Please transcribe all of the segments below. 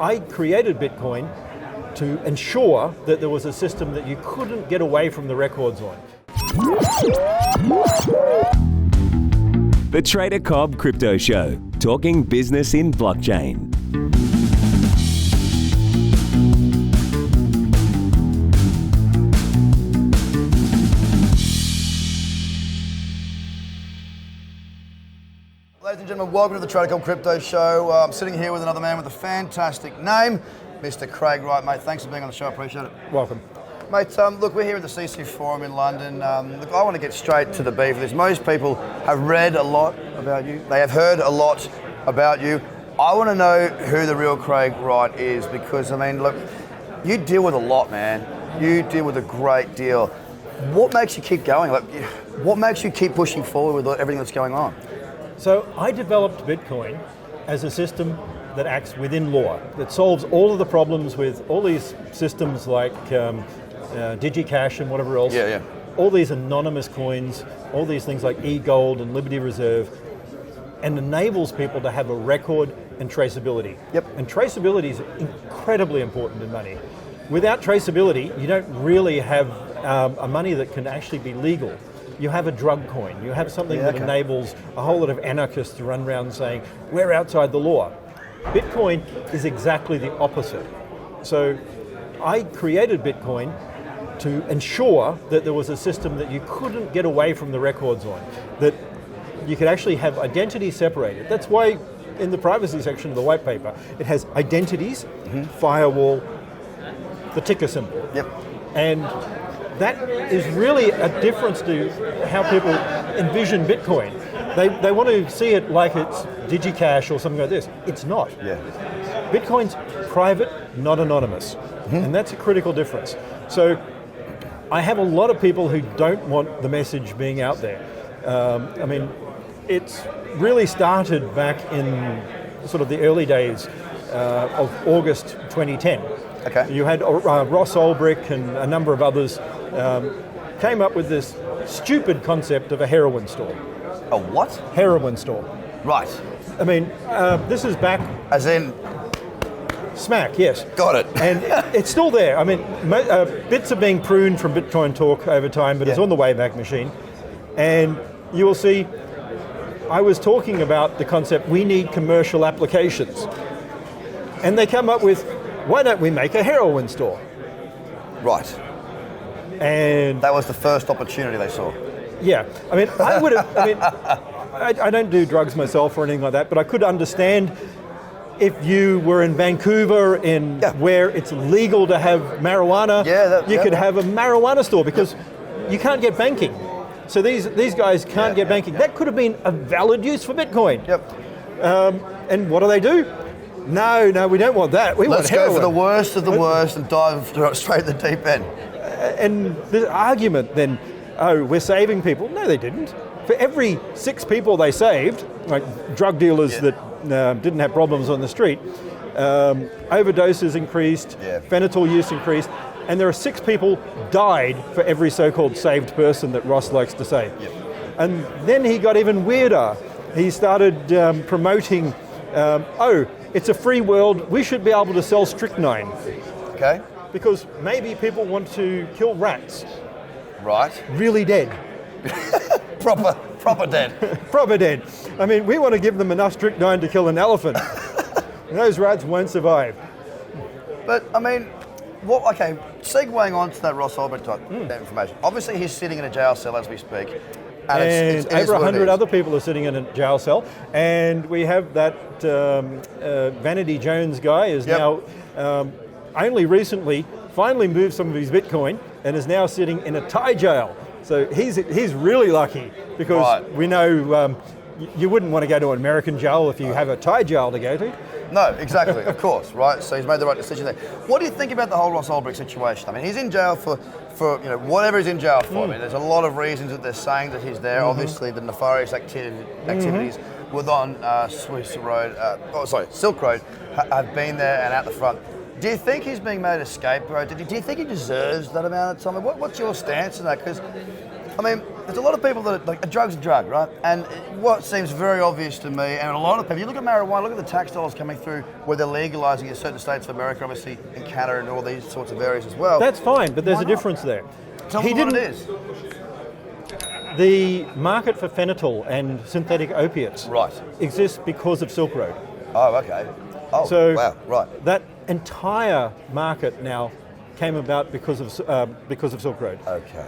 I created Bitcoin to ensure that there was a system that you couldn't get away from the records on. The Trader Cobb Crypto Show, talking business in blockchain. Ladies and gentlemen, welcome to the Trader Cobb Crypto Show. I'm sitting here with another man with a fantastic name, Mr. Craig Wright. Mate, thanks for being on the show. I appreciate it. Welcome. Mate, look, we're here at the CC Forum in London. Look, I want to get straight to the beef of this. Most people have read a lot about you. They have heard a lot about you. I want to know who the real Craig Wright is because, I mean, look, you deal with a lot, man. You deal with a great deal. What makes you keep going? Like, what makes you keep pushing forward with everything that's going on? So I developed Bitcoin as a system that acts within law, that solves all of the problems with all these systems like DigiCash and whatever else. Yeah. All these anonymous coins, all these things like eGold and Liberty Reserve, and enables people to have a record and traceability. Yep. And traceability is incredibly important in money. Without traceability, you don't really have a money that can actually be legal. You have a drug coin. You have something that enables a whole lot of anarchists to run around saying, we're outside the law. Bitcoin is exactly the opposite. So I created Bitcoin to ensure that there was a system that you couldn't get away from the records on, that you could actually have identity separated. That's why in the privacy section of the white paper, it has identities, firewall, the ticker symbol. Yep. And that is really a difference to how people envision Bitcoin. They want to see it like it's DigiCash or something like this. It's not. Yeah. Bitcoin's private, not anonymous. And that's a critical difference. So I have a lot of people who don't want the message being out there. I mean, it's really started back in sort of the early days of August 2010. Okay. You had Ross Ulbricht and a number of others came up with this stupid concept of a heroin store. A what? Heroin store. Right. I mean, this is back... As in... Smack, yes. Got it. And it's still there. I mean, bits are being pruned from Bitcoin Talk over time, but it's on the Wayback Machine. And you will see, I was talking about the concept, we need commercial applications. And they come up with, why don't we make a heroin store? Right. And that was the first opportunity they saw. Yeah. I mean, I don't do drugs myself or anything like that, but I could understand if you were in Vancouver where it's legal to have marijuana, you could have a marijuana store because you can't get banking. So these guys can't get banking. That could have been a valid use for Bitcoin. Yep. And what do? No, we don't want that. Let's go for the worst of the worst and dive straight at the deep end. And the argument then, we're saving people. No, they didn't. For every 6 people they saved, like drug dealers that didn't have problems on the street, overdoses increased, fentanyl use increased, and there are 6 people died for every so-called saved person that Ross likes to say. Yep. And then he got even weirder. He started promoting, it's a free world, we should be able to sell strychnine. Okay. Because maybe people want to kill rats. Right. Really dead. Proper dead. Proper dead. I mean, we want to give them enough strychnine to kill an elephant. Those rats won't survive. But, I mean, segueing on to that Ross Ulbricht type information. Obviously, he's sitting in a jail cell as we speak. And over 100 other people are sitting in a jail cell. And we have that Vanity Jones guy is now only recently finally moved some of his Bitcoin and is now sitting in a Thai jail. So he's really lucky because we know you wouldn't want to go to an American jail if you have a Thai jail to go to. No, exactly, of course, right? So he's made the right decision there. What do you think about the whole Ross Ulbricht situation? I mean, he's in jail for whatever he's in jail for. I mean, there's a lot of reasons that they're saying that he's there. Obviously, the nefarious activities on Silk Road have been there and out the front. Do you think he's being made a scapegoat? Do you think he deserves that amount of time? What's your stance on that? Because, I mean, there's a lot of people that like a drug's a drug, right? And what seems very obvious to me, and a lot of people, you look at marijuana, look at the tax dollars coming through where they're legalizing in certain states of America, obviously in Canada and all these sorts of areas as well. That's fine, but there's a difference there. Tell me what it is. The market for fentanyl and synthetic opiates Right. exists because of Silk Road. Oh, okay. Oh, So wow, right. that entire market now came about because of Silk Road. Okay.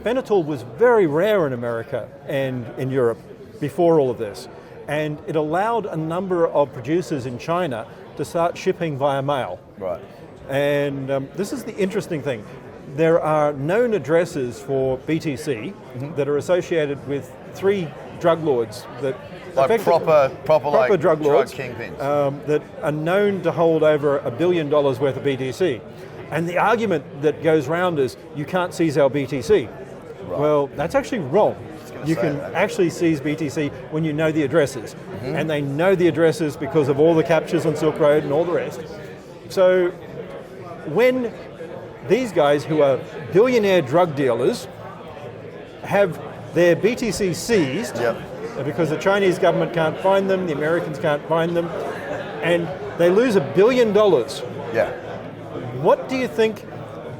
Fentanyl was very rare in America and in Europe before all of this, and it allowed a number of producers in China to start shipping via mail. Right. And this is the interesting thing. There are known addresses for BTC that are associated with 3 drug lords that Like proper like drug lords kingpins. that are known to hold over $1 billion worth of BTC. And the argument that goes round is you can't seize our BTC. Right. Well, that's actually wrong. You can actually seize BTC when you know the addresses. And they know the addresses because of all the captures on Silk Road and all the rest. So when these guys who are billionaire drug dealers have their BTC seized, because the Chinese government can't find them, the Americans can't find them, and they lose $1 billion. Yeah. What do you think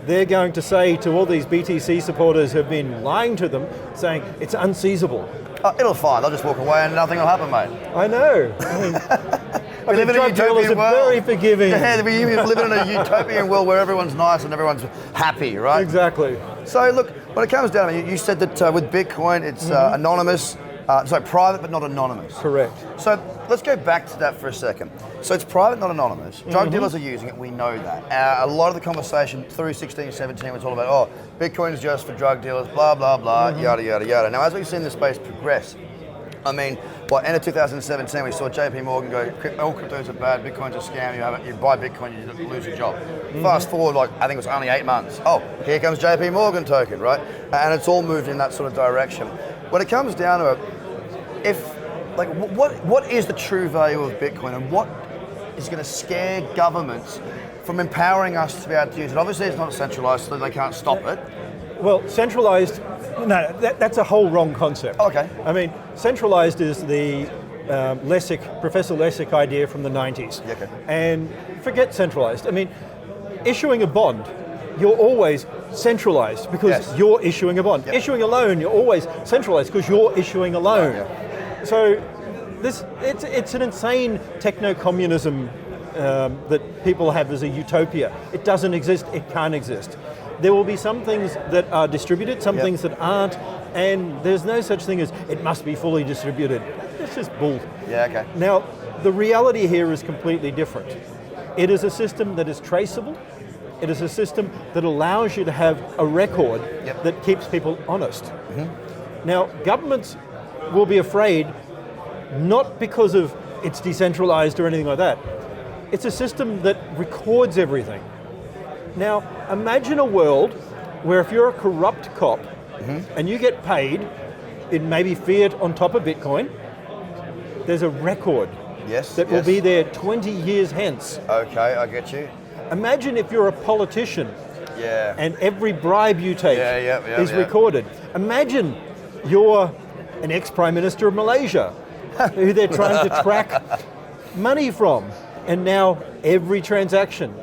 they're going to say to all these BTC supporters who have been lying to them, saying it's unseizable? Oh, it'll fine. They'll just walk away and nothing will happen, mate. I know. I mean, drug dealers are very forgiving. Yeah, we live in a utopian world where everyone's nice and everyone's happy, right? Exactly. So look, when it comes down to it, you said that with Bitcoin it's anonymous, private but not anonymous. Correct. So let's go back to that for a second. So it's private, not anonymous. Drug dealers are using it, we know that. A lot of the conversation through 16, 17 was all about, oh, Bitcoin's just for drug dealers, blah, blah, blah, yada, yada, yada. Now, as we've seen the space progress, I mean, end of 2017, we saw JP Morgan go, all cryptos are bad, Bitcoin's a scam, you buy Bitcoin, you lose your job. Fast forward, I think it was only 8 months. Oh, here comes JP Morgan token, right? And it's all moved in that sort of direction. When it comes down to it, what is the true value of Bitcoin and what is going to scare governments from empowering us to be able to use it? Obviously, it's not centralized, so they can't stop it. Well, centralized, no, that's a whole wrong concept. Okay. I mean, centralized is the Professor Lessig idea from the 90s. Yeah, okay. And forget centralized. I mean, issuing a bond, you're always centralized because you're issuing a bond. Yep. Issuing a loan, you're always centralized because you're issuing a loan. Yeah. So it's an insane techno-communism that people have as a utopia. It doesn't exist, it can't exist. There will be some things that are distributed, some things that aren't, and there's no such thing as it must be fully distributed. It's just bull. Yeah, okay. Now, the reality here is completely different. It is a system that is traceable. It is a system that allows you to have a record that keeps people honest. Now, governments will be afraid not because of it's decentralized or anything like that. It's a system that records everything. Now, imagine a world where if you're a corrupt cop and you get paid in maybe fiat on top of Bitcoin, there's a record that will be there 20 years hence. Okay, I get you. Imagine if you're a politician and every bribe you take is recorded. Imagine you're an ex-prime minister of Malaysia who they're trying to track money from, and now every transaction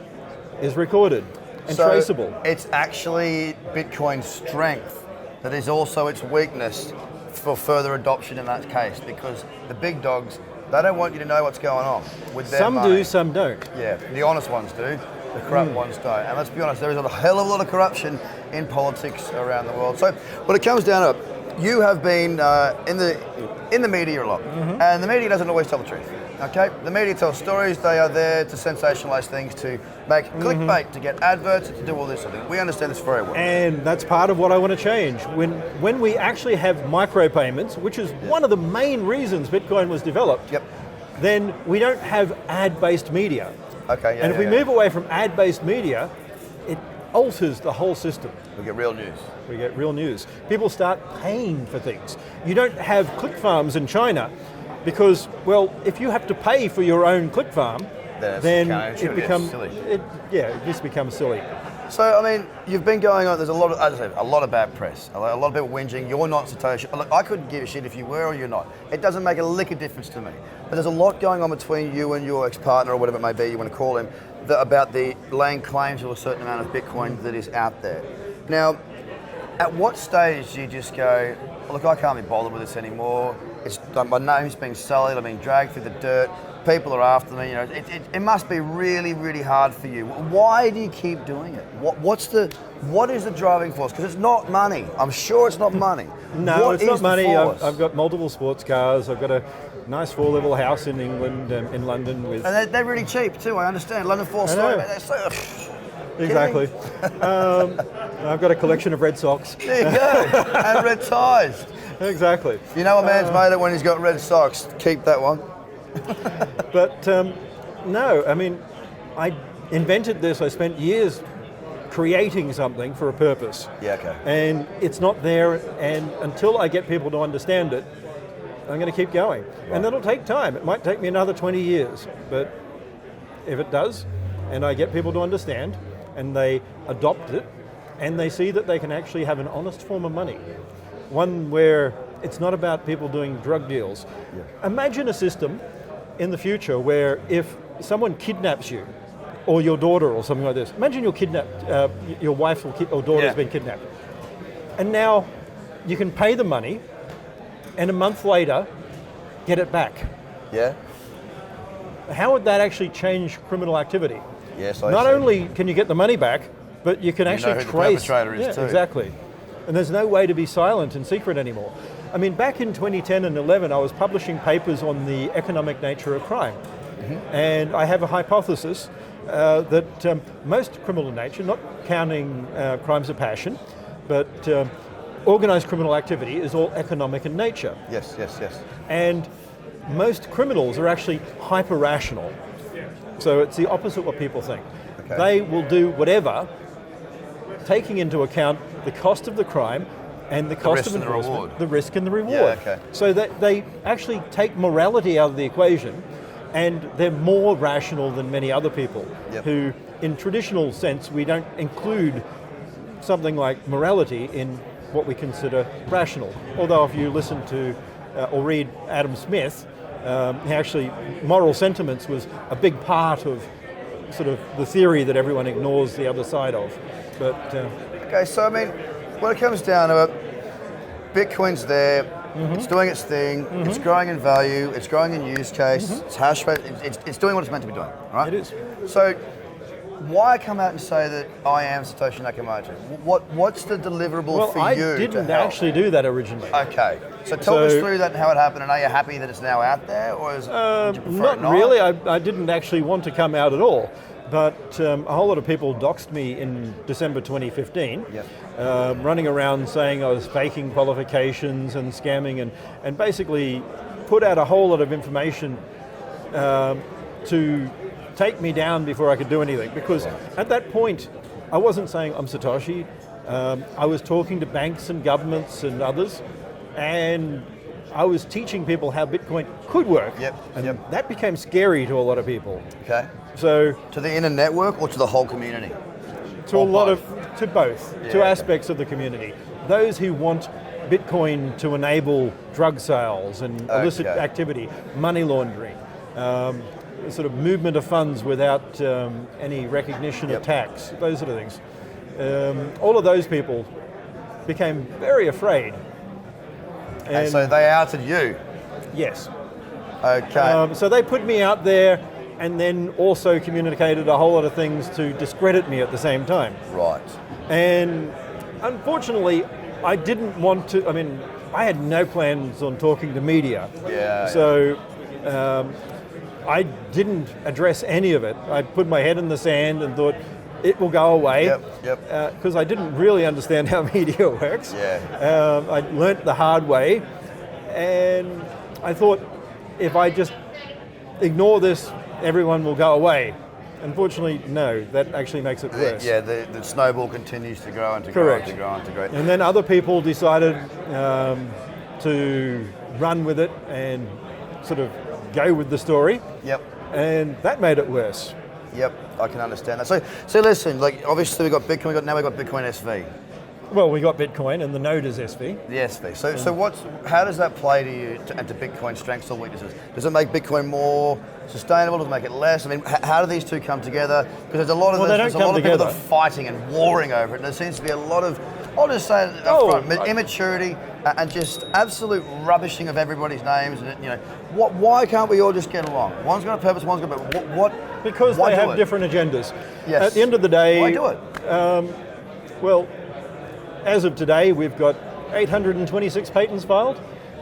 is recorded and traceable. It's actually Bitcoin's strength that is also its weakness for further adoption in that case, because the big dogs, they don't want you to know what's going on with their Some money. do, some don't. Yeah, the honest ones do, the corrupt ones don't. And let's be honest, there is a hell of a lot of corruption in politics around the world. So when it comes down to it, you have been in the media a lot, and the media doesn't always tell the truth. Okay, the media tells stories. They are there to sensationalize things, to make clickbait, to get adverts, to do all this sort of thing. We understand this very well. And that's part of what I want to change. When we actually have micropayments, which is one of the main reasons Bitcoin was developed, then we don't have ad-based media. Okay, and if we move away from ad-based media, it alters the whole system. We get real news. We get real news. People start paying for things. You don't have click farms in China because, well, if you have to pay for your own click farm, then it becomes silly. It just becomes silly. So, I mean, you've been going on, there's a lot of, as I said, a lot of bad press, a lot of people whinging, you're not Satoshi. Look, I couldn't give a shit if you were or you're not. It doesn't make a lick of difference to me. But there's a lot going on between you and your ex-partner, or whatever it may be you want to call him, about the laying claim to a certain amount of Bitcoin that is out there. Now, at what stage do you just go, look, I can't be bothered with this anymore. My name's being sullied, I'm being dragged through the dirt, people are after me, it must be really, really hard for you. Why do you keep doing it? What is the driving force? Because it's not money. I'm sure it's not money. No, it's not money. I've got multiple sports cars. I've got a nice 4-level house in England, in London. And they're really cheap too, I understand. London 4-story. Exactly. I've got a collection of Red Sox. There you go. And red ties. Exactly. You know a man's made it when he's got red socks. Keep that one. But no, I mean, I invented this. I spent years creating something for a purpose. Yeah, okay. And it's not there, and until I get people to understand it, I'm going to keep going. Right. And that'll take time. It might take me another 20 years, but if it does, and I get people to understand, and they adopt it, and they see that they can actually have an honest form of money, one where it's not about people doing drug deals. Yeah. Imagine a system in the future where if someone kidnaps you, or your daughter or something like this, imagine you're kidnapped, your wife or daughter has been kidnapped, and now you can pay the money, and a month later, get it back. Yeah. How would that actually change criminal activity? Yes, Not only can you get the money back, but you can actually know who trace. the perpetrator is too. Exactly. And there's no way to be silent and secret anymore. I mean, back in 2010 and 11, I was publishing papers on the economic nature of crime. Mm-hmm. And I have a hypothesis that most criminal nature, not counting crimes of passion, but organized criminal activity is all economic in nature. Yes. And most criminals are actually hyper-rational. So it's the opposite of what people think. Okay. They will do whatever, taking into account the cost of the crime and the cost of enforcement, the risk and the reward. Yeah, okay. So that they actually take morality out of the equation, and they're more rational than many other people who, in traditional sense, we don't include something like morality in what we consider rational. Although if you listen to or read Adam Smith, actually moral sentiments was a big part of sort of the theory that everyone ignores the other side of. But okay, so I mean, when it comes down to it, Bitcoin's there, it's doing its thing, it's growing in value, it's growing in use case, it's hash rate, it's doing what it's meant to be doing, right? It is. So why come out and say that I am Satoshi Nakamoto? What's the deliverable for you? I didn't actually do that originally. Okay, so talk us through that and how it happened, and are you happy that it's now out there, or is would you prefer not really? I didn't actually want to come out at all. But a whole lot of people doxed me in December 2015, running around saying I was faking qualifications and scamming, and basically put out a whole lot of information to take me down before I could do anything. Because at that point, I wasn't saying I'm Satoshi. I was talking to banks and governments and others, and I was teaching people how Bitcoin could work. And that became scary to a lot of people. Okay. So to the inner network or to the whole community? To both, aspects of the community. Those who want Bitcoin to enable drug sales and illicit activity, money laundering, sort of movement of funds without any recognition of tax, those sort of things. All of those people became very afraid. And so they outed you? Yes. Okay. So they put me out there, and then also communicated a whole lot of things to discredit me at the same time. Right. And unfortunately, I didn't want to, I mean, I had no plans on talking to media. So I didn't address any of it. I put my head in the sand and thought, it will go away. Because I didn't really understand how media works. I learnt the hard way. And I thought, if I just ignore this, everyone will go away. Unfortunately, no, that actually makes it worse. The snowball continues to grow and to grow and to grow and to grow. And then other people decided to run with it and sort of go with the story. And that made it worse. Yep, I can understand that. So listen, like obviously we've got Bitcoin, now we've got Bitcoin SV. Well, we got Bitcoin, and the node is SV. The SV. So how does that play to you and to Bitcoin's strengths or weaknesses? Does it make Bitcoin more sustainable? Does it make it less? I mean, how do these two come together? Because there's a lot of people that are fighting and warring over it, and there seems to be a lot of, I'll just say it up front, immaturity and just absolute rubbishing of everybody's names. And why can't we all just get along? One's got a purpose, one's got a purpose. Because they have different agendas. Yes. At the end of the day, why do it? Well, as of today, we've got 826 patents filed.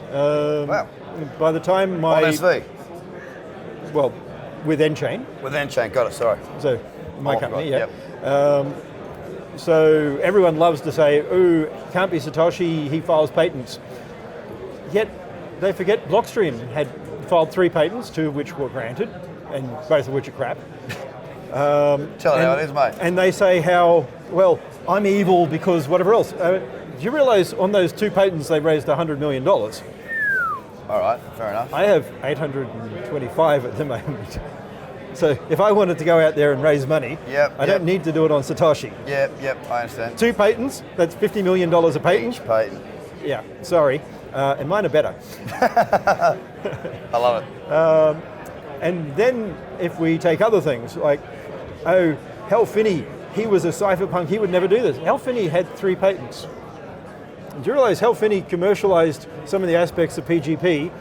Wow. By the time On SV? Well, with nChain. With nChain, got it, sorry. So, my company, Yep. So everyone loves to say, ooh, can't be Satoshi, he files patents. Yet, they forget Blockstream had filed 3 patents, 2 of which were granted, and both of which are crap. Tell it how it is, mate. And they say how, well, I'm evil because whatever else. Do you realize on those 2 patents they raised $100 million? All right, fair enough. I have 825 at the moment. So if I wanted to go out there and raise money, I don't need to do it on Satoshi. Yep, I understand. 2 patents, that's $50 million a patent. Each patent. Yeah, sorry. And mine are better. I love it. And then if we take other things, like, Hal Finney, he was a cypherpunk, he would never do this. Hal Finney had 3 patents. Do you realize Hal Finney commercialized some of the aspects of PGP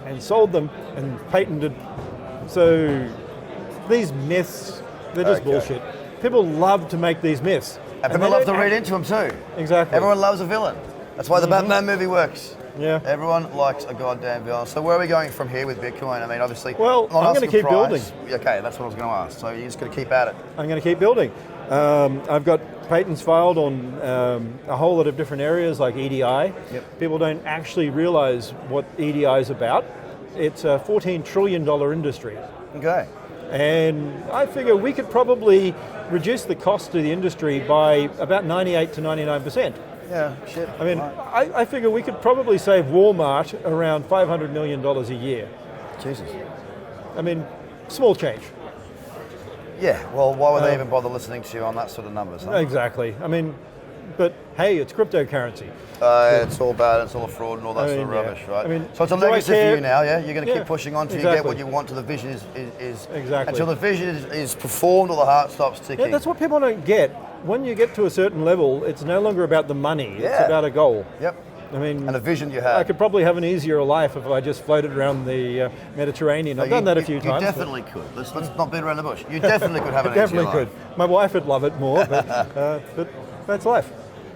and sold them and patented? So these myths, they're just bullshit. People love to make these myths. And people love to read into them too. Exactly. Everyone loves a villain. That's why the Batman movie works. Yeah. Everyone likes a goddamn villain. So where are we going from here with Bitcoin? I mean, obviously, well, I'm going to keep building. Okay, that's what I was going to ask. So you're just going to keep at it. I'm going to keep building. I've got patents filed on a whole lot of different areas like EDI. Yep. People don't actually realize what EDI is about. It's a $14 trillion industry. Okay. And I figure we could probably reduce the cost to the industry by about 98 to 99%. Yeah, shit. I mean, I figure we could probably save Walmart around $500 million a year. Jesus. I mean, small change. Yeah, well, why would they even bother listening to you on that sort of numbers? Huh? Exactly. I mean, but hey, it's cryptocurrency. It's all bad, it's all a fraud and all that sort of rubbish, right? I mean, so it's a legacy for you now, yeah? You're going to keep pushing on until you get what you want, till the vision is until the vision is performed or the heart stops ticking. Yeah, that's what people don't get. When you get to a certain level, it's no longer about the money, it's about a goal. Yep. I mean, and a vision you have. I could probably have an easier life if I just floated around the Mediterranean. I've done that a few times. You definitely could. Let's not beat around the bush. You definitely could have an easier life. Definitely could. My wife would love it more, but that's life.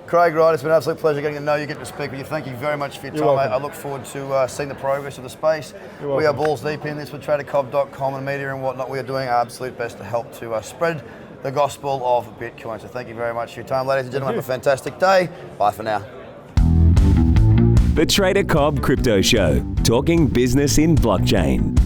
Craig Wright, it's been an absolute pleasure getting to know you, getting to speak with you. Thank you very much for your time, mate. I look forward to seeing the progress of the space. We are balls deep in this with TraderCobb.com and media and whatnot. We are doing our absolute best to help to spread the gospel of Bitcoin. So thank you very much for your time, ladies and gentlemen. Have a fantastic day. Bye for now. The Trader Cobb Crypto Show, talking business in blockchain.